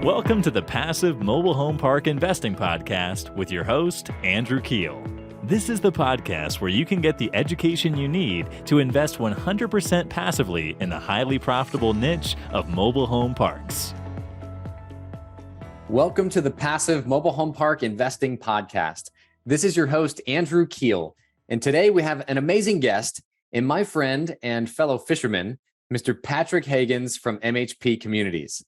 Welcome to the Passive Mobile Home Park Investing Podcast with your host, Andrew Keel. This is the podcast where you can get the education you need to invest 100% passively in the highly profitable niche of mobile home parks. Welcome to the Passive Mobile Home Park Investing Podcast. This is your host, Andrew Keel. And today we have an amazing guest and my friend and fellow fisherman, Mr. Patrick Hagens from MHP Communities.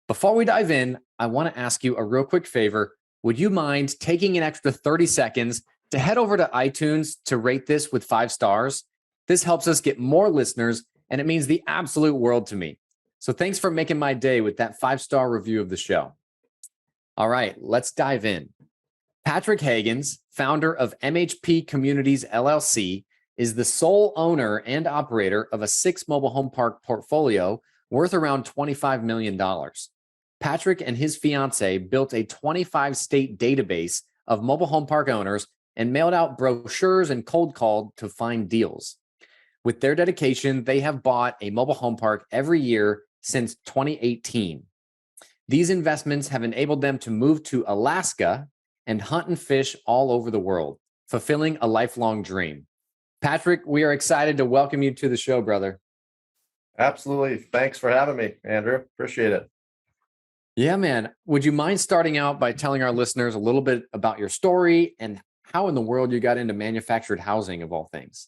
Before we dive in, I want to ask you a real quick favor. Would you mind taking an extra 30 seconds to head over to iTunes to rate this with 5 stars? This helps us get more listeners, and it means the absolute world to me. So thanks for making my day with that 5-star review of the show. All right, let's dive in. Patrick Hagens, founder of MHP Communities LLC, is the sole owner and operator of a 6 mobile home park portfolio worth around $25 million. Patrick and his fiance built a 25-state database of mobile home park owners and mailed out brochures and cold called to find deals. With their dedication, they have bought a mobile home park every year since 2018. These investments have enabled them to move to Alaska and hunt and fish all over the world, fulfilling a lifelong dream. Patrick, we are excited to welcome you to the show, brother. Absolutely. Thanks for having me, Andrew. Appreciate it. Yeah, man. Would you mind starting out by telling our listeners a little bit about your story and how in the world you got into manufactured housing of all things?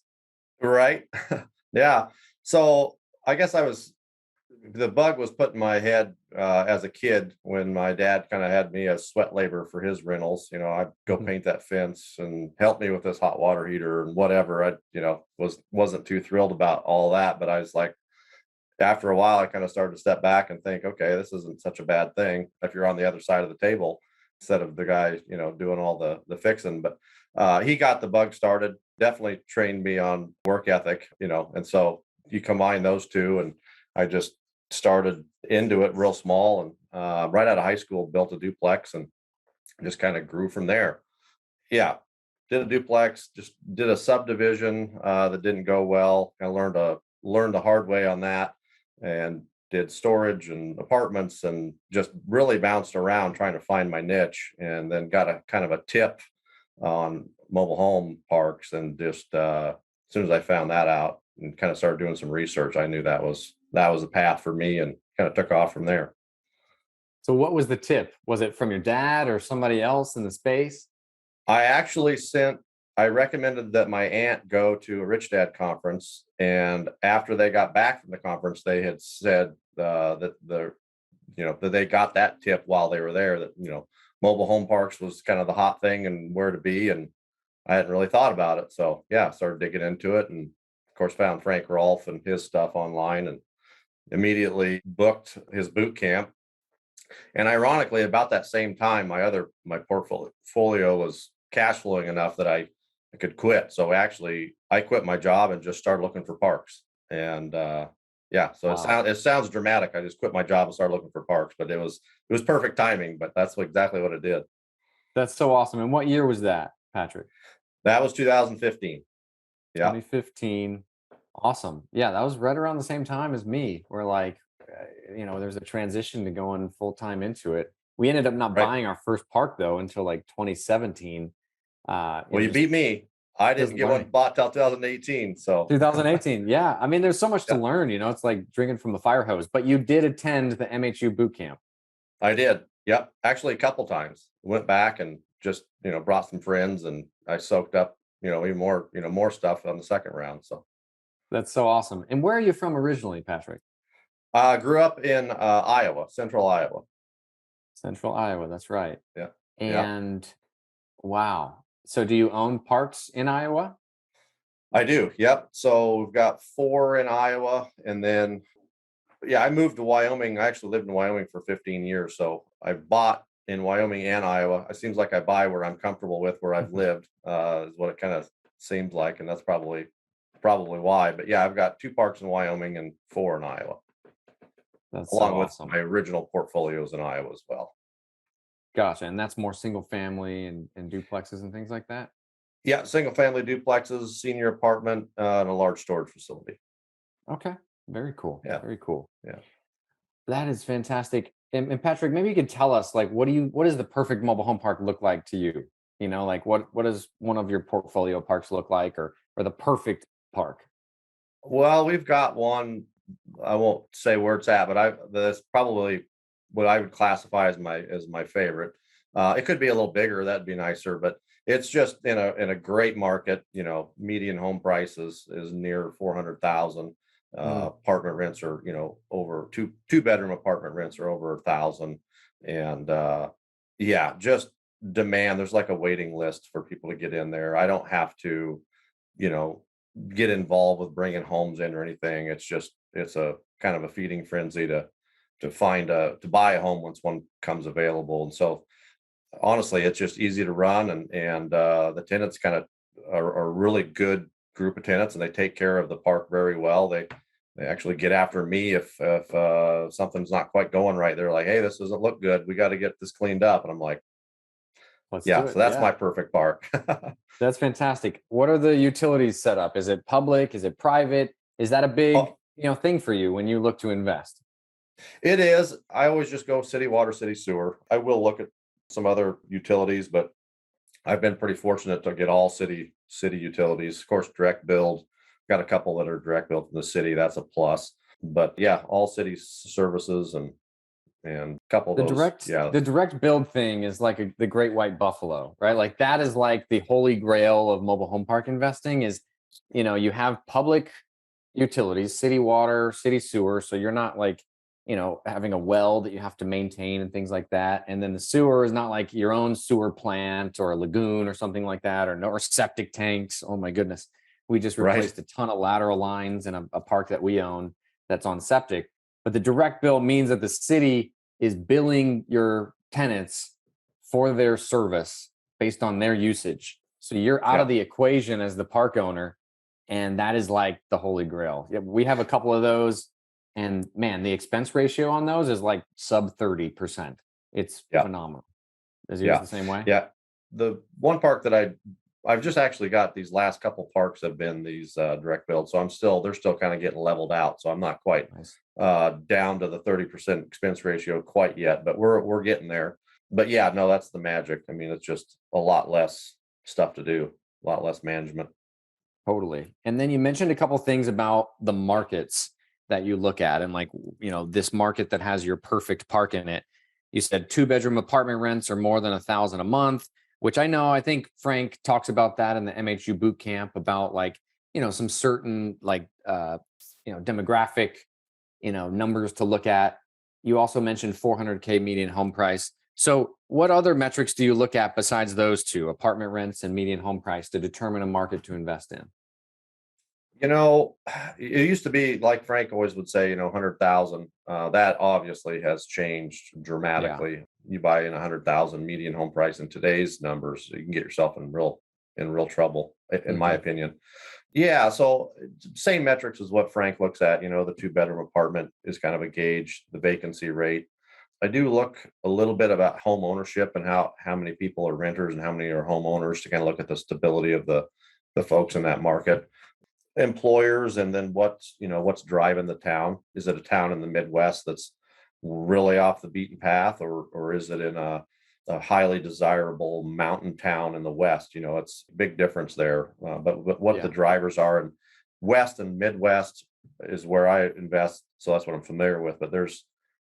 Right. Yeah. So I guess the bug was put in my head as a kid when my dad kind of had me as sweat labor for his rentals. I'd go paint that fence and help me with this hot water heater and whatever. Wasn't too thrilled about all that, but I was like, after a while, I kind of started to step back and think, okay, this isn't such a bad thing if you're on the other side of the table instead of the guy, doing all the fixing. But he got the bug started, definitely trained me on work ethic, and so you combine those two, and I just started into it real small, and right out of high school, built a duplex and just kind of grew from there. Yeah. Did a duplex, just did a subdivision that didn't go well. I learned the hard way on that, and did storage and apartments and just really bounced around trying to find my niche, and then got a kind of a tip on mobile home parks. And just as soon as I found that out and kind of started doing some research, I knew that was the path for me, and kind of took off from there. So what was the tip? Was it from your dad or somebody else in the space? I recommended that my aunt go to a Rich Dad conference, and after they got back from the conference, they had said that they got that tip while they were there, that mobile home parks was kind of the hot thing and where to be, and I hadn't really thought about it. So yeah, started digging into it, and of course found Frank Rolfe and his stuff online, and immediately booked his boot camp. And ironically, about that same time, my portfolio was cash flowing enough that I could quit. So actually, I quit my job and just started looking for parks. And so wow. It sounds dramatic. I just quit my job and started looking for parks, but it was perfect timing. But that's exactly what it did. That's so awesome. And what year was that, Patrick? That was 2015. Yeah, 2015. Awesome. Yeah, that was right around the same time as me. We're like, there's a transition to going full time into it. We ended up not buying our first park though until like 2017. You beat me. I didn't get one bought till 2018. So 2018. Yeah. I mean, there's so much to learn, it's like drinking from the fire hose, but you did attend the MHU Bootcamp. I did. Yep. Actually a couple times. Went back and just, brought some friends, and I soaked up, even more stuff on the second round. So that's so awesome. And where are you from originally, Patrick? I grew up in Iowa, central Iowa. Central Iowa. That's right. Yeah. And wow. So do you own parks in Iowa? I do. Yep. So we've got 4 in Iowa, and then, I moved to Wyoming. I actually lived in Wyoming for 15 years. So I bought in Wyoming and Iowa. It seems like I buy where I'm comfortable with where I've lived, is what it kind of seems like. And that's probably why. But yeah, I've got 2 parks in Wyoming and 4 in Iowa. That's along so with awesome. my original portfolios in Iowa as well. Gotcha. And that's more single family and duplexes and things like that? Yeah, single family duplexes, senior apartment, and a large storage facility. Okay. Very cool. Yeah. Very cool. Yeah. That is fantastic. And Patrick, maybe you could tell us, like, what does the perfect mobile home park look like to you? Like what does one of your portfolio parks look like, or the perfect park? Well, we've got one. I won't say where it's at, but that's probably what I would classify as my favorite. It could be a little bigger, that'd be nicer, but it's just in a great market. Median home price is near 400,000. Mm. Apartment rents are, over two bedroom apartment rents are over 1,000, and yeah, just demand. There's like a waiting list for people to get in there. I don't have to, you know, get involved with bringing homes in or anything. It's a kind of a feeding frenzy to buy a home once one comes available. And so honestly, it's just easy to run, and the tenants kind of are a really good group of tenants, and they take care of the park very well. They actually get after me if something's not quite going right. They're like, "Hey, this doesn't look good. We got to get this cleaned up." And I'm like, Let's do "Yeah." it. So that's Yeah. my perfect park. That's fantastic. What are the utilities set up? Is it public? Is it private? Is that a big, Oh, thing for you when you look to invest? it is. I always just go city water, city sewer. I will look at some other utilities, but I've been pretty fortunate to get all city utilities. Of course, direct build. Got a couple that are direct built from the city. That's a plus. But yeah, all city services and a couple of The those. direct Yeah, the direct build thing is like the great white buffalo, right? Like that is like the holy grail of mobile home park investing is, you have public utilities, city water, city sewer, so you're not like, having a well that you have to maintain and things like that. And then the sewer is not like your own sewer plant or a lagoon or something like that, or septic tanks. Oh my goodness. We just right. replaced a ton of lateral lines in a park that we own that's on septic. But the direct bill means that the city is billing your tenants for their service based on their usage. So you're out of Yeah. the equation as the park owner. And that is like the holy grail. Yeah, we have a couple of those. And man, the expense ratio on those is like sub 30%. It's Yeah. phenomenal. Is yours Yeah. the same way? Yeah. The one park that I've just actually got these last couple parks have been these direct build. So they're still kind of getting leveled out. So I'm not quite Nice. down to the 30% expense ratio quite yet, but we're getting there. But yeah, no, that's the magic. I mean, it's just a lot less stuff to do, a lot less management. Totally. And then you mentioned a couple things about the markets that you look at, and like, this market that has your perfect park in it. You said two-bedroom apartment rents are more than 1,000 a month, which I think Frank talks about that in the MHU Bootcamp about like, some certain like, demographic, numbers to look at. You also mentioned 400K median home price. So what other metrics do you look at besides those two, apartment rents and median home price, to determine a market to invest in? You know, it used to be like Frank always would say, 100,000. That obviously has changed Yeah. dramatically. You buy in 100,000 median home price in today's numbers, you can get yourself in real trouble, in my Hmm. opinion. Yeah, so same metrics as what Frank looks at. The two-bedroom apartment is kind of a gauge, the vacancy rate. I do look a little bit about home ownership and how many people are renters and how many are homeowners to kind of look at the stability of the folks in that market, employers, and then what's driving the town. Is it a town in the Midwest that's really off the beaten path, or is it in a highly desirable mountain town in the West? It's a big difference there. But what the Yeah. drivers are in West and Midwest is where I invest, so that's what I'm familiar with. But there's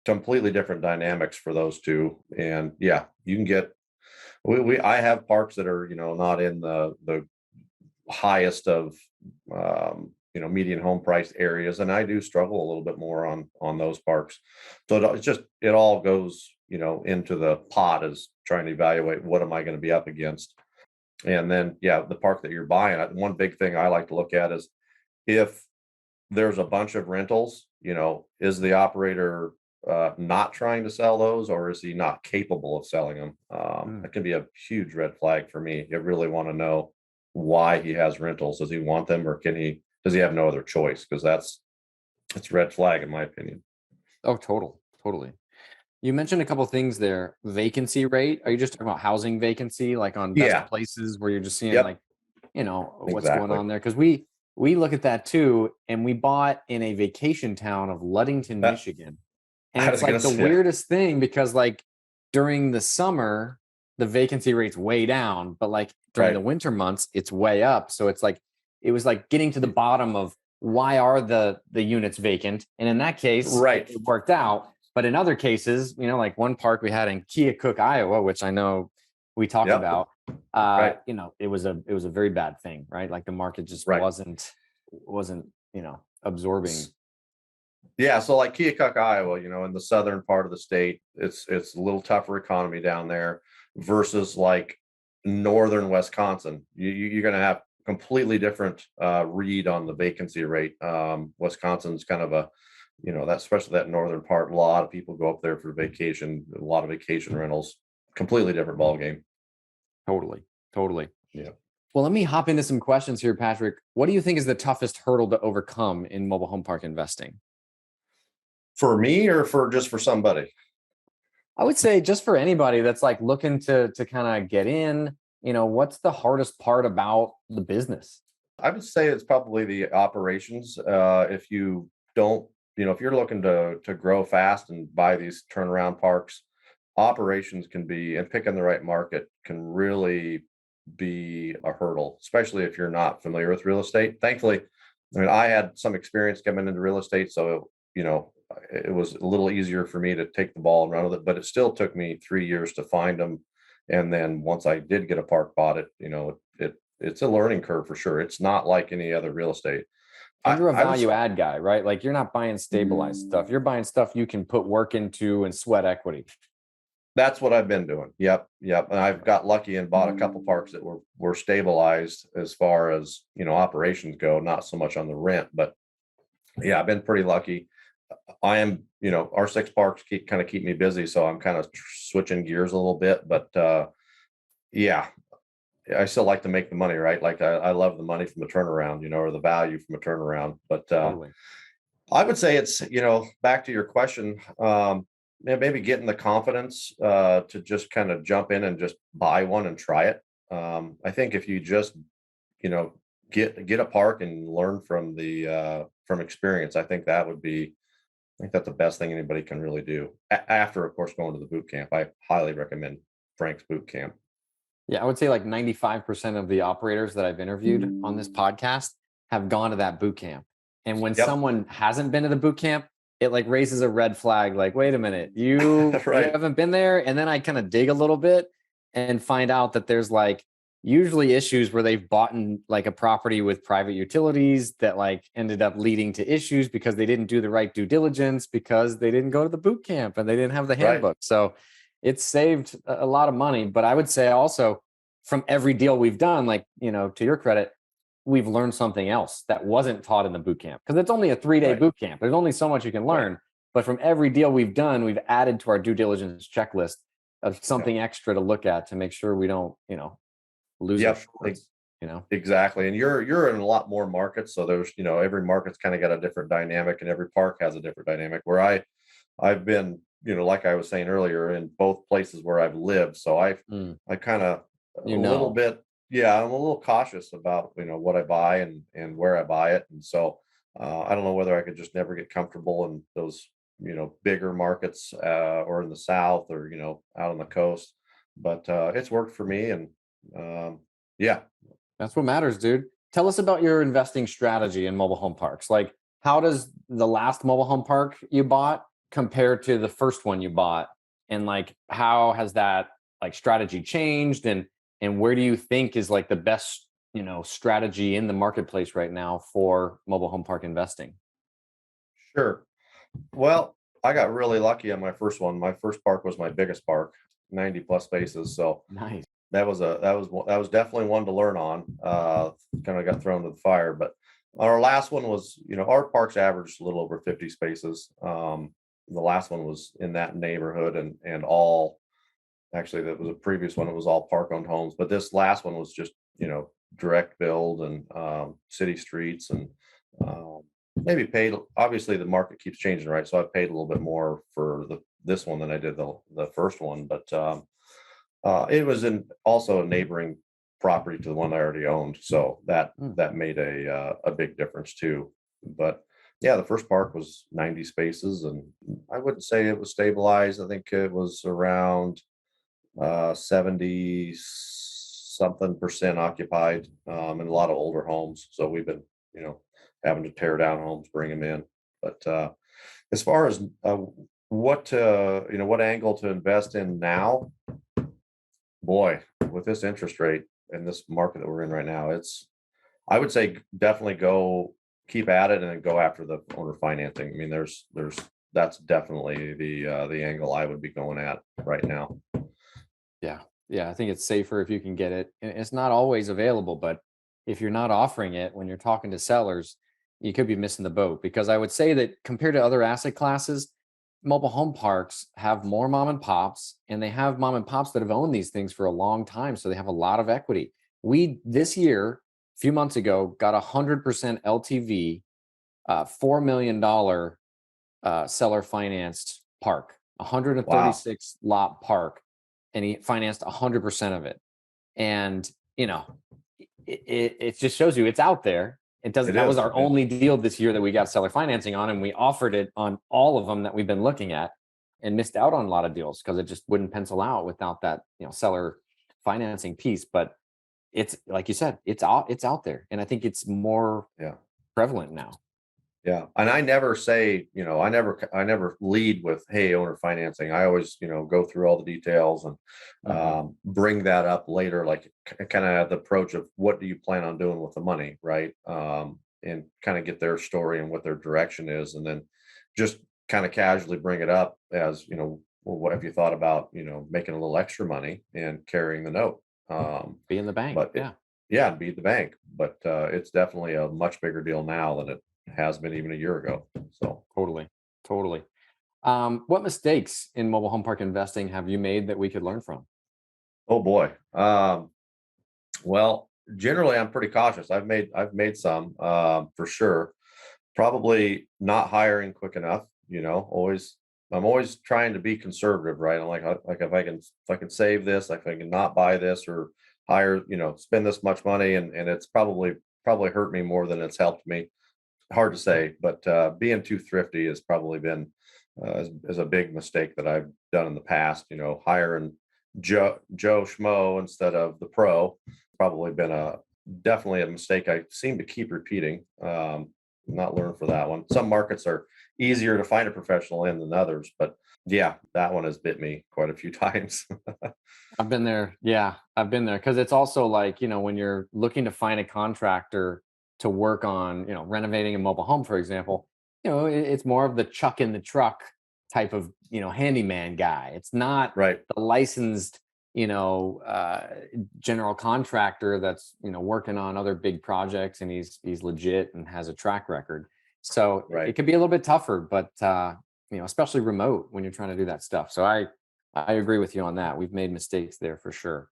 completely different dynamics for those two, and yeah, you can get. I have parks that are not in the highest of median home price areas, and I do struggle a little bit more on those parks. So it all goes into the pot as trying to evaluate what am I going to be up against. And then yeah, the park that you're buying, one big thing I like to look at is if there's a bunch of rentals, is the operator not trying to sell those, or is he not capable of selling them? Mm. That can be a huge red flag for me. You really want to know why he has rentals. Does he want them, or does he have no other choice? Because it's red flag in my opinion. Oh, totally. You mentioned a couple things there. Vacancy rate. Are you just talking about housing vacancy, like on best Yeah. places where you're just seeing like, Yep. what's going Exactly. on there? Because we look at that too, and we bought in a vacation town of Ludington, That, Michigan, And I it's was like gonna the say, weirdest thing because like during the summer, the vacancy rate's way down, but like during the right. winter months, it's way up. So it's like it was like getting to the bottom of why are the units vacant? And in that case, Right. it worked out. But in other cases, you know, like one park we had in Keokuk, Iowa, which I know we talked Yep. about, Right. you know, it was a very bad thing, right? Like the market just Right. wasn't, you know, absorbing. Yeah, so like Keokuk, Iowa, in the southern part of the state, it's a little tougher economy down there versus like northern Wisconsin. You're going to have completely different read on the vacancy rate. Wisconsin's kind of that especially that northern part. A lot of people go up there for vacation. A lot of vacation rentals. Completely different ball game. Totally. Yeah. Well, let me hop into some questions here, Patrick. What do you think is the toughest hurdle to overcome in mobile home park investing? For me or for somebody? I would say just for anybody that's like looking to kind of get in, you know, what's the hardest part about the business? I would say it's probably the operations. If you don't, if you're looking to grow fast and buy these turnaround parks, operations can be, and picking the right market can really be a hurdle, especially if you're not familiar with real estate. Thankfully, I mean, I had some experience coming into real estate, so it was a little easier for me to take the ball and run with it. But it still took me 3 years to find them, and then once I did get a park bought it, it's a learning curve for sure. It's not like any other real estate. And you're a I was value add guy, right? Like you're not buying stabilized stuff. You're buying stuff you can put work into and sweat equity. That's what I've been doing. Yep, yep. And I've got lucky and bought a couple parks that were stabilized as far as operations go, not so much on the rent, but yeah, I've been pretty lucky. I am, our six parks keep me busy, so I'm kind of switching gears a little bit, but yeah, I still like to make the money, right? Like I love the money from a turnaround, or the value from a turnaround. But Totally. I would say it's, back to your question, maybe getting the confidence to just kind of jump in and just buy one and try it. I think if you just, you know, get a park and learn from experience, I think that's the best thing anybody can really do. After, of course, going to the boot camp, I highly recommend Frank's boot camp. Yeah, I would say like 95% of the operators that I've interviewed on this podcast have gone to that boot camp. And when Yep. someone hasn't been to the boot camp, it like raises a red flag like, wait a minute, you Right. haven't been there. And then I kind of dig a little bit and find out that there's like usually issues where they've bought in like a property with private utilities that like ended up leading to issues because they didn't do the right due diligence because they didn't go to the boot camp and they didn't have the Right. handbook. So it's saved a lot of money. But I would say also from every deal we've done, like, to your credit, we've learned something else that wasn't taught in the boot camp because it's only a 3-day Right. boot camp. There's only so much you can learn. Right. But from every deal we've done, we've added to our due diligence checklist of something extra to look at to make sure we don't, lose our Yep. shorts, Exactly. And you're in a lot more markets. So there's, every market's kind of got a different dynamic and every park has a different dynamic where I've been, like I was saying earlier, in both places where I've lived. So I kind of a little bit, yeah, I'm a little cautious about, what I buy and where I buy it. And so I don't know whether I could just never get comfortable in those, bigger markets or in the South or, out on the coast, but it's worked for me. And yeah. That's what matters, dude. Tell us about your investing strategy in mobile home parks. Like, how does the last mobile home park you bought compare to the first one you bought? And like, how has that like strategy changed? And where do you think is like the best, strategy in the marketplace right now for mobile home park investing? Sure. Well, I got really lucky on my first one. My first park was my biggest park, 90 plus spaces. So Nice. that was definitely one to learn on. Kind of got thrown to the fire, but our last one was, our parks averaged a little over 50 spaces. The last one was in that neighborhood and all, actually that was a previous one. It was all park owned homes, but this last one was just, direct build and city streets and maybe paid. Obviously the market keeps changing, right? So I paid a little bit more for this one than I did the first one, but it was also a neighboring property to the one I already owned, so that made a big difference too. But Yeah, the first park was 90 spaces, and I wouldn't say it was stabilized. I think it was around 70 something percent occupied, and a lot of older homes. So we've been, you know, having to tear down homes, bring them in. But as far as what angle to invest in now, boy, with this interest rate and this market that we're in right now, I would say definitely go keep at it and then go after the owner financing. I mean, that's definitely the angle I would be going at right now. Yeah. Yeah. I think it's safer if you can get it. And it's not always available, but if you're not offering it when you're talking to sellers, you could be missing the boat, because I would say that compared to other asset classes, mobile home parks have more mom and pops, and they have mom and pops that have owned these things for a long time. So they have a lot of equity. We this year, a few months ago, got 100% LTV, $4 million seller financed park, Wow. 136 lot park, and he financed 100% of it. And it just shows you it's out there. It doesn't. It That was is. our only deal this year that we got seller financing on, and we offered it on all of them that we've been looking at, and missed out on a lot of deals because it just wouldn't pencil out without that seller financing piece. But it's like you said, it's out there, and I think it's more Yeah. prevalent now. Yeah. And I never say, I never lead with, hey, owner financing. I always, go through all the details and bring that up later, like kind of have the approach of what do you plan on doing with the money, right? And kind of get their story and what their direction is. And then just kind of casually bring it up as, well, what have you thought about, making a little extra money and carrying the note? Be in the bank. But Yeah. yeah, and beat the bank. But it's definitely a much bigger deal now than it has been even a year ago. So Totally. What mistakes in mobile home park investing have you made that we could learn from? oh boy. Well, generally I'm pretty cautious. I've made some for sure. Probably not hiring quick enough, always I'm always trying to be conservative, right? I'm like if I can save this, if I can not buy this or hire, spend this much money, and it's probably hurt me more than it's helped me. Hard to say, but being too thrifty has probably been is a big mistake that I've done in the past. Hiring Joe Schmo instead of the pro, probably been definitely a mistake I seem to keep repeating. Not learn for that one. Some markets are easier to find a professional in than others, but yeah, that one has bit me quite a few times. I've been there. Yeah, I've been there, because it's also like, when you're looking to find a contractor to work on, renovating a mobile home, for example, it's more of the chuck in the truck type of, handyman guy. It's not Right. the licensed, general contractor that's, working on other big projects, and he's legit and has a track record. So Right. it could be a little bit tougher, but, especially remote when you're trying to do that stuff. So I agree with you on that. We've made mistakes there for sure.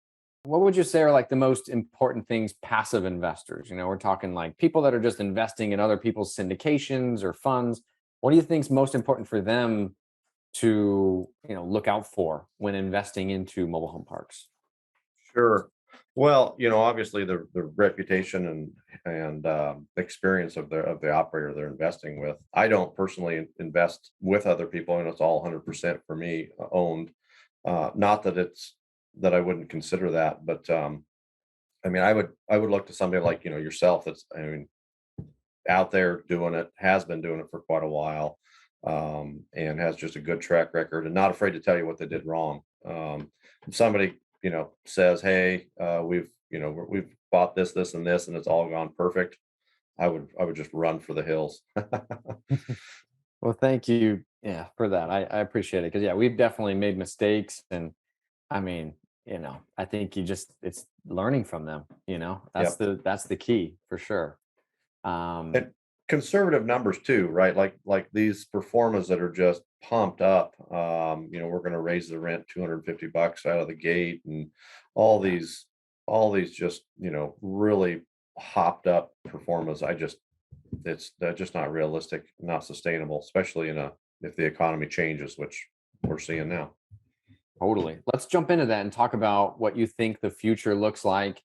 What would you say are like the most important things passive investors? We're talking like people that are just investing in other people's syndications or funds. What do you think is most important for them to, look out for when investing into mobile home parks? Sure. Well, obviously the reputation and experience of the operator they're investing with. I don't personally invest with other people, and it's all 100% for me owned. Not that I wouldn't consider that, but I mean, I would look to somebody like yourself. That's, I mean, out there doing it, has been doing it for quite a while, and has just a good track record, and not afraid to tell you what they did wrong. If somebody says, "Hey, we've bought this, and this, and it's all gone perfect," I would just run for the hills. Well, thank you. Yeah, for that. I appreciate it. Because yeah, we've definitely made mistakes. And I mean, I think it's learning from them, that's Yep. the key for sure. Um, And conservative numbers too, right? Like these performers that are just pumped up. We're going to raise the rent $250 out of the gate, and all yeah, these just really hopped up performers. They're just not realistic, not sustainable, especially if the economy changes, which we're seeing now. totally. Let's jump into that and talk about what you think the future looks like,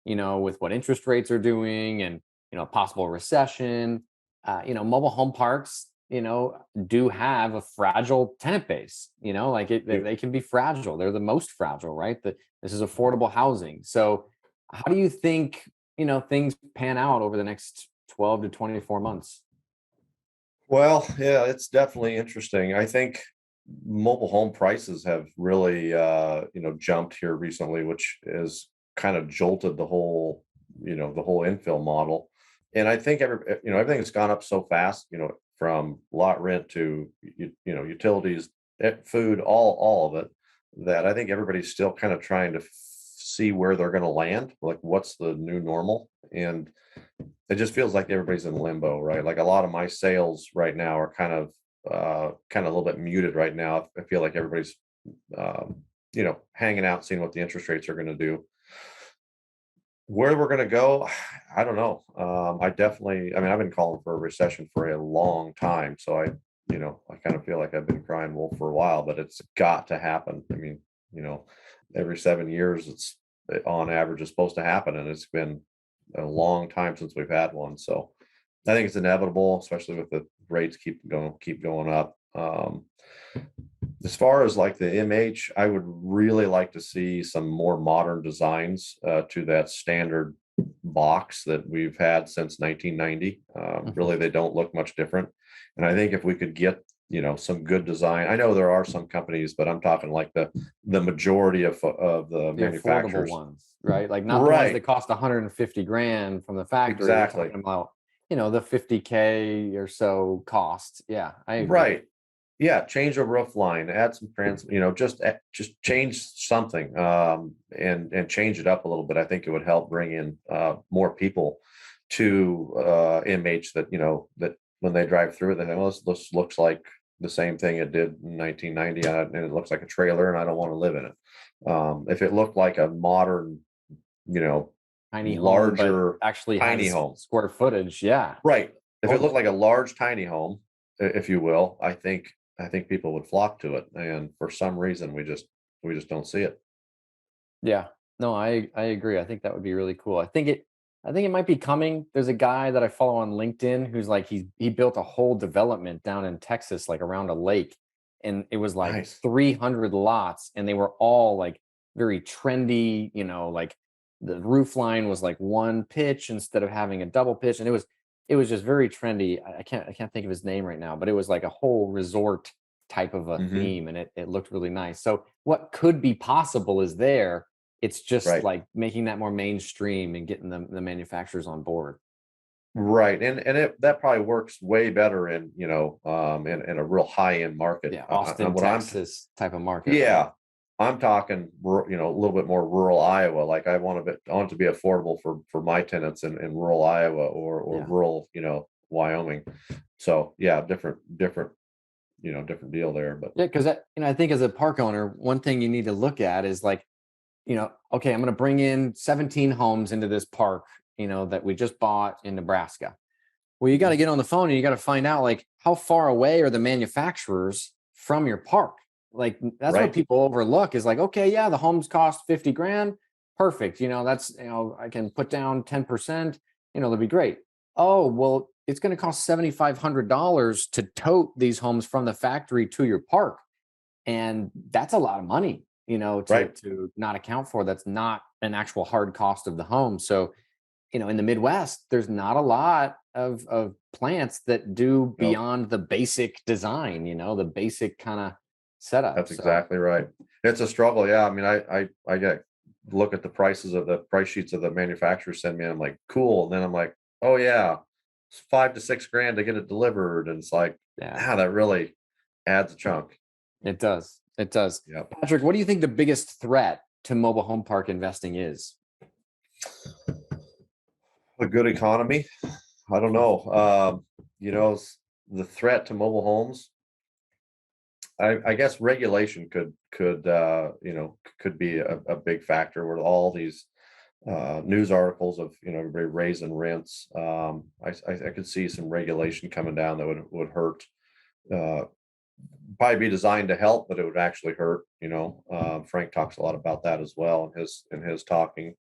with what interest rates are doing, and, possible recession. mobile home parks, do have a fragile tenant base, like they can be fragile. They're the most fragile, right? This is affordable housing. So how do you think, things pan out over the next 12 to 24 months? Well, yeah, it's definitely interesting. I think mobile home prices have really, jumped here recently, which has kind of jolted the whole infill model. And I think everything has gone up so fast, from lot rent to, utilities, food, all of it, that I think everybody's still kind of trying to see where they're going to land, like what's the new normal. And it just feels like everybody's in limbo, right? Like a lot of my sales right now are kind of a little bit muted right now. I feel like everybody's hanging out, seeing what the interest rates are going to do. Where we're going to go, I don't know. I've been calling for a recession for a long time. So I kind of feel like I've been crying wolf for a while, but it's got to happen. I mean, every 7 years, it's on average is supposed to happen. And it's been a long time since we've had one. So I think it's inevitable, especially with the rates keep going up. As far as like the MH, I would really like to see some more modern designs to that standard box that we've had since 1990. Really, they don't look much different. And I think if we could get, some good design, I know there are some companies, but I'm talking like the majority of the manufacturers ones, right? Like not the ones that cost 150 grand from the factory. Exactly. Talking about, the 50K or so cost. Yeah, I agree. Right. Yeah, change a roof line, add some just change something, and change it up a little bit. I think it would help bring in more people to MH that when they drive through it, they think, well, this looks like the same thing it did in 1990, and it looks like a trailer, and I don't want to live in it. If it looked like a modern, Tiny larger, home, but actually tiny has home, square footage. Yeah, right. If it looked like a large tiny home, if you will, I think people would flock to it, and for some reason we just don't see it. Yeah. No, I agree. I think that would be really cool. I think it might be coming. There's a guy that I follow on LinkedIn who's like he built a whole development down in Texas, like around a lake, and it was like Nice. 300 lots, and they were all like very trendy. Like the roof line was like one pitch instead of having a double pitch, and it was just very trendy. I can't think of his name right now, but it was like a whole resort type of a Hmm. theme, and it looked really nice. So what could be possible is there. It's just Right. like making that more mainstream and getting the manufacturers on board. Right. And that probably works way better in, in a real high end market. Yeah, Austin, What Texas type of market, right? yeah, I'm talking, a little bit more rural Iowa. Like I want it to be affordable for my tenants in rural Iowa or Yeah. rural, Wyoming. So yeah, different deal there, but Yeah, because I think as a park owner, one thing you need to look at is like, okay, I'm going to bring in 17 homes into this park, that we just bought in Nebraska. Well, you got to get on the phone and you got to find out like how far away are the manufacturers from your park. Like that's what right. people overlook is like, okay, yeah, the homes cost 50 grand. Perfect. That's, I can put down 10%, that'd be great. Oh, well, it's going to cost $7,500 to tote these homes from the factory to your park. And that's a lot of money, Right. to not account for. That's not an actual hard cost of the home. So, in the Midwest, there's not a lot of plants that do Nope. beyond the basic design, the basic kind of setup. That's So exactly right. It's a struggle. Yeah. I mean, I get look at the price sheets of the manufacturers send me, and I'm like, cool. And then I'm like, oh yeah, it's 5 to 6 grand to get it delivered. And it's like, yeah, that really adds a chunk. it does. It does. Yep. Patrick, what do you think the biggest threat to mobile home park investing is? A good economy. I don't know. The threat to mobile homes. I guess regulation could be a big factor with all these news articles of everybody raising rents. I could see some regulation coming down that would hurt. Uh, Probably be designed to help, but it would actually hurt. Frank talks a lot about that as well in his talking.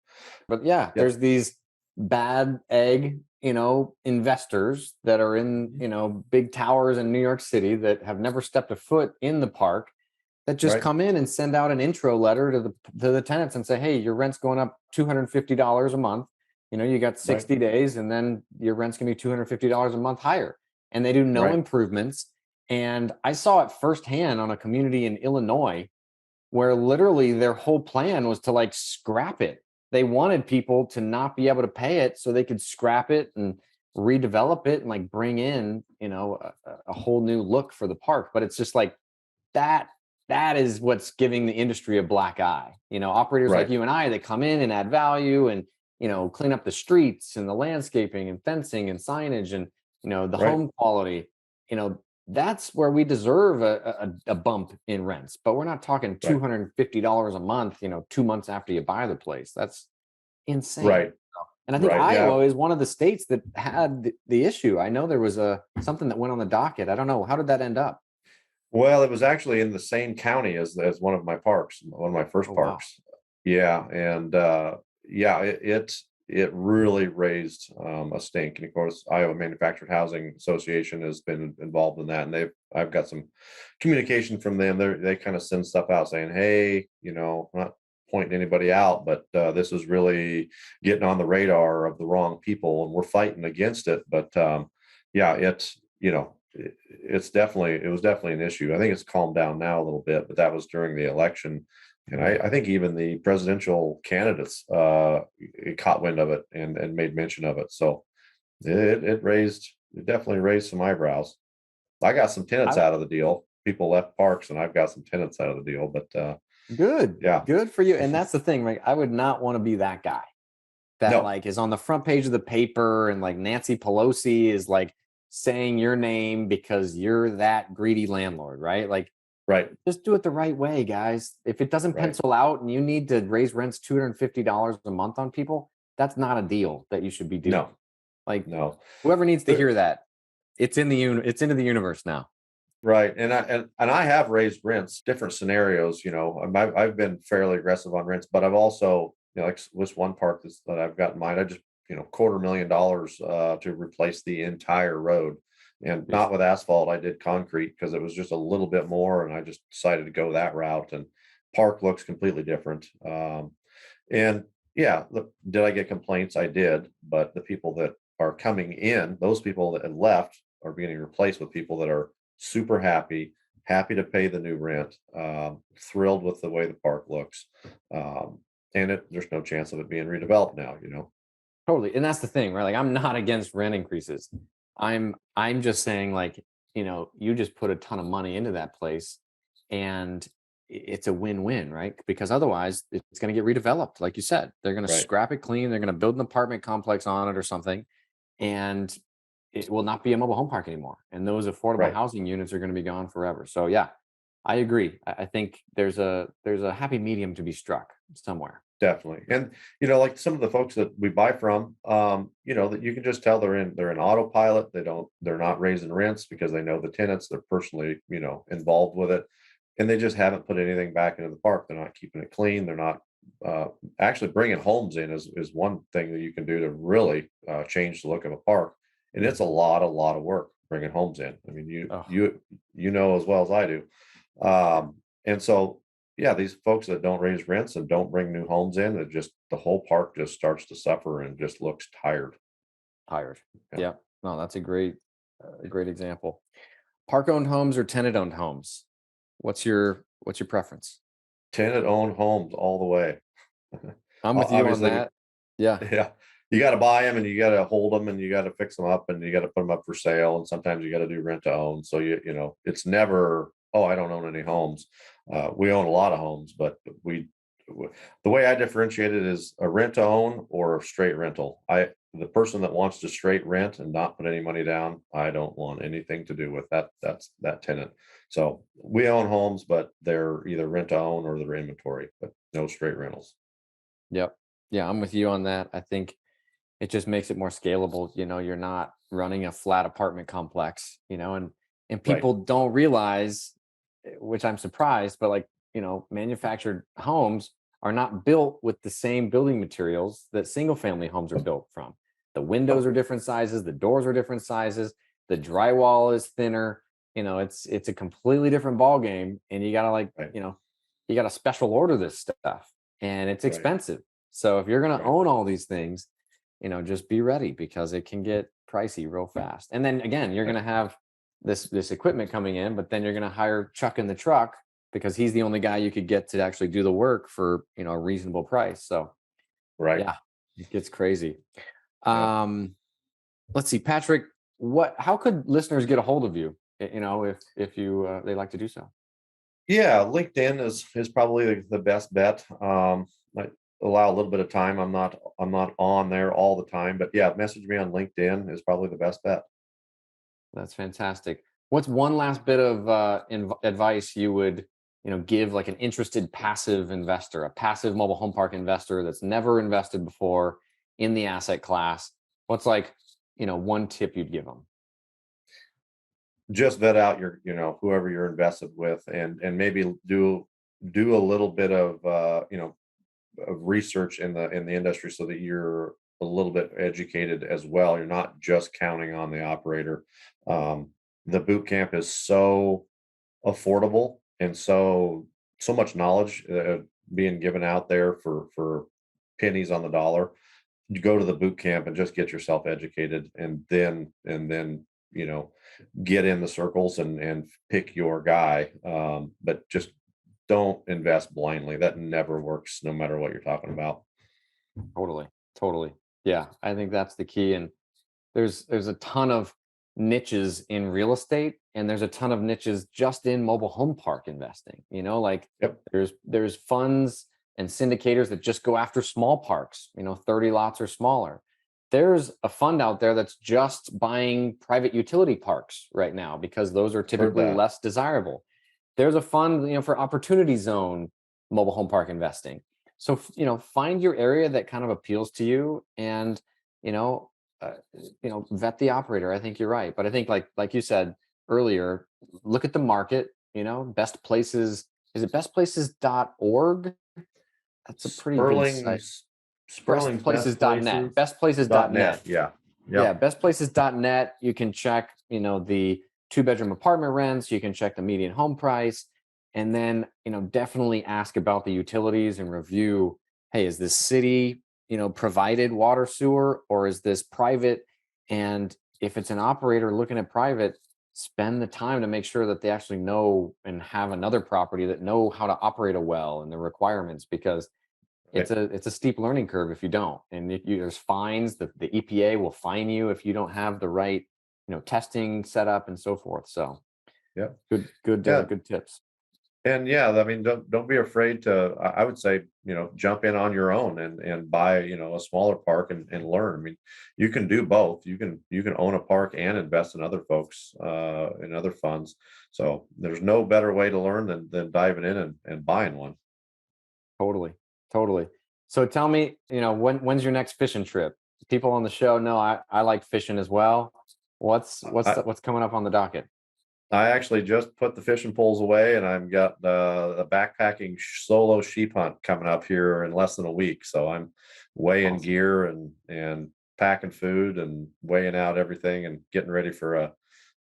But yeah, Yep. there's these bad egg investors that are in, big towers in New York City that have never stepped a foot in the park that just Right. come in and send out an intro letter to the tenants and say, hey, your rent's going up $250 a month. You got 60 days and then your rent's going to be $250 a month higher. And they do no improvements. And I saw it firsthand on a community in Illinois where literally their whole plan was to like scrap it. They wanted people to not be able to pay it so they could scrap it and redevelop it and like bring in, a whole new look for the park. But it's just like that is what's giving the industry a black eye. Operators like you and I that come in and add value and, clean up the streets and the landscaping and fencing and signage and, the home quality, that's where we deserve a bump in rents. But we're not talking $250 a month, 2 months after you buy the place. That's insane. Right. And I think Iowa is one of the states that had the issue. I know there was something that went on the docket. I don't know. How did that end up? Well, it was actually in the same county as one of my parks, one of my first parks. Wow. Yeah. And it really raised a stink. And of course, Iowa Manufactured Housing Association has been involved in that. And I've got some communication from them. They kind of send stuff out saying, hey, I'm not pointing anybody out, but this is really getting on the radar of the wrong people and we're fighting against it. But it was definitely an issue. I think it's calmed down now a little bit, but that was during the election. And I think even the presidential candidates caught wind of it and made mention of it. So it definitely raised some eyebrows. I got some tenants out of the deal. People left parks and I've got some tenants out of the deal, but good for you. And that's the thing, right? I would not want to be that guy that like is on the front page of the paper and like Nancy Pelosi is like saying your name because you're that greedy landlord, right? Like, just do it the right way, guys. If it doesn't pencil out and you need to raise rents $250 a month on people, that's not a deal that you should be doing. No. Whoever needs to hear that, it's into the universe now. Right. And I have raised rents, different scenarios, I've been fairly aggressive on rents, but I've also, like this one park that I've got in mind, I just, $250,000 to replace the entire road. And not with asphalt, I did concrete because it was just a little bit more, and I just decided to go that route. And park looks completely different. Did I get complaints? I did, but the people that are coming in, those people that had left, are being replaced with people that are super happy to pay the new rent, thrilled with the way the park looks, and there's no chance of it being redeveloped now. Totally, and that's the thing, right? Like, I'm not against rent increases. I'm just saying, like, you just put a ton of money into that place and it's a win-win, right? Because otherwise it's going to get redeveloped. Like you said, they're going to scrap it clean. They're going to build an apartment complex on it or something. And it will not be a mobile home park anymore. And those affordable housing units are going to be gone forever. So yeah, I agree. I think there's a happy medium to be struck somewhere. Definitely. And, like some of the folks that we buy from, that you can just tell they're in autopilot. They're not raising rents because they know the tenants, they're personally, involved with it. And they just haven't put anything back into the park. They're not keeping it clean. They're not actually bringing homes in is one thing that you can do to really change the look of a park. And it's a lot of work bringing homes in. I mean, you know as well as I do. And so, these folks that don't raise rents and don't bring new homes in, the whole park just starts to suffer and just looks tired. Yeah. No, that's a great example. Park-owned homes or tenant-owned homes? What's your preference? Tenant-owned homes all the way. I'm with you on that. Yeah. You got to buy them and you got to hold them and you got to fix them up and you got to put them up for sale. And sometimes you got to do rent to own. So it's never, I don't own any homes. We own a lot of homes, but the way I differentiate it is a rent to own or a straight rental. The person that wants to straight rent and not put any money down, I don't want anything to do with that. That's that tenant. So we own homes, but they're either rent to own or they're inventory, but no straight rentals. Yep. Yeah, I'm with you on that. I think it just makes it more scalable. You're not running a flat apartment complex, and people don't realize, which I'm surprised, but like, manufactured homes are not built with the same building materials that single family homes are built from. The windows are different sizes, the doors are different sizes, the drywall is thinner. It's a completely different ball game, and you gotta Right. You gotta special order this stuff, and it's Right. expensive. So if you're gonna Right. own all these things, just be ready, because it can get pricey real fast. And then again, you're Right. gonna have this equipment coming in, but then you're gonna hire Chuck in the truck because he's the only guy you could get to actually do the work for a reasonable price. So Right. yeah, it gets crazy. Yep. Let's see, Patrick, how could listeners get a hold of you, if you they like to do so? Yeah, LinkedIn is probably the best bet. I allow a little bit of time. I'm not on there all the time, but yeah, message me on LinkedIn is probably the best bet. That's fantastic. What's one last bit of advice you would, give like an interested passive investor, a passive mobile home park investor that's never invested before in the asset class? What's like, one tip you'd give them? Just vet out whoever you're invested with, and maybe do a little bit of of research in the industry so that you're a little bit educated as well. You're not just counting on the operator. The boot camp is so affordable, and so much knowledge being given out there for pennies on the dollar. You go to the boot camp and just get yourself educated, and then get in the circles and pick your guy. But just don't invest blindly. That never works, no matter what you're talking about. Totally. Yeah, I think that's the key. And there's a ton of niches in real estate, and there's a ton of niches just in mobile home park investing. Like Yep. there's funds and syndicators that just go after small parks, 30 lots or smaller. There's a fund out there that's just buying private utility parks right now because those are typically that. less desirable. There's a fund, for opportunity zone mobile home park investing. So, find your area that kind of appeals to you, and, uh, vet the operator. I think you're right. But I think like you said earlier, look at the market, best places. Is it bestplaces.org? That's a pretty good site. Sperling's Bestplaces.net. bestplaces.net. Bestplaces.net. Yeah. Yeah, Yep. bestplaces.net. You can check, the 2-bedroom apartment rents. You can check the median home price, and then, definitely ask about the utilities and review. Hey, is this city, provided water, sewer, or is this private? And if it's an operator looking at private, spend the time to make sure that they actually know and have another property that know how to operate a well and the requirements, because Right. it's a steep learning curve if you don't. And there's fines. The EPA will fine you if you don't have the right, testing set up and so forth. So Yep. Yeah. good tips. And yeah, I mean, don't be afraid to. I would say, jump in on your own and buy, a smaller park and learn. I mean, you can do both. You can own a park and invest in other folks in other funds. So there's no better way to learn than diving in and buying one. Totally. So tell me, when's your next fishing trip? People on the show know I like fishing as well. What's I, what's coming up on the docket? I actually just put the fishing poles away, and I've got a backpacking solo sheep hunt coming up here in less than a week. So I'm weighing Awesome. gear and packing food and weighing out everything and getting ready for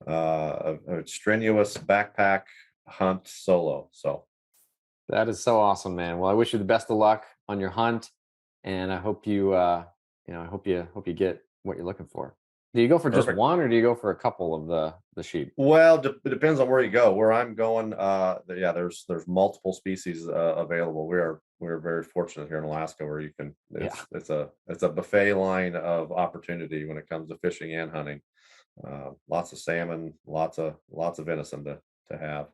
a strenuous backpack hunt solo. So That is so awesome, man. Well, I wish you the best of luck on your hunt, and I hope I hope you get what you're looking for. Do you go for just perfect. one, or do you go for a couple of the sheep? Well, it depends on where you go. Where I'm going, yeah, there's multiple species available. We're very fortunate here in Alaska where you can. Yeah, It's a buffet line of opportunity when it comes to fishing and hunting. Lots of salmon, lots of venison to have.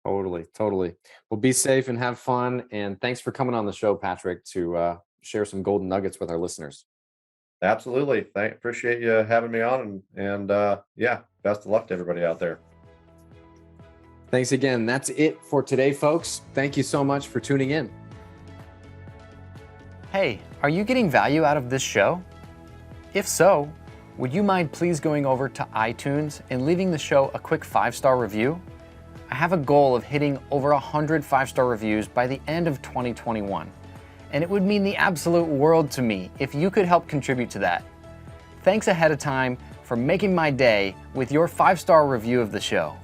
totally. Well, be safe and have fun, and thanks for coming on the show, Patrick, to share some golden nuggets with our listeners. Absolutely. Appreciate you having me on, and yeah, best of luck to everybody out there. Thanks again. That's it for today, folks. Thank you so much for tuning in. Hey, are you getting value out of this show? If so, would you mind please going over to iTunes and leaving the show a quick 5-star review? I have a goal of hitting over 100 5-star reviews by the end of 2021, and it would mean the absolute world to me if you could help contribute to that. Thanks ahead of time for making my day with your 5-star review of the show.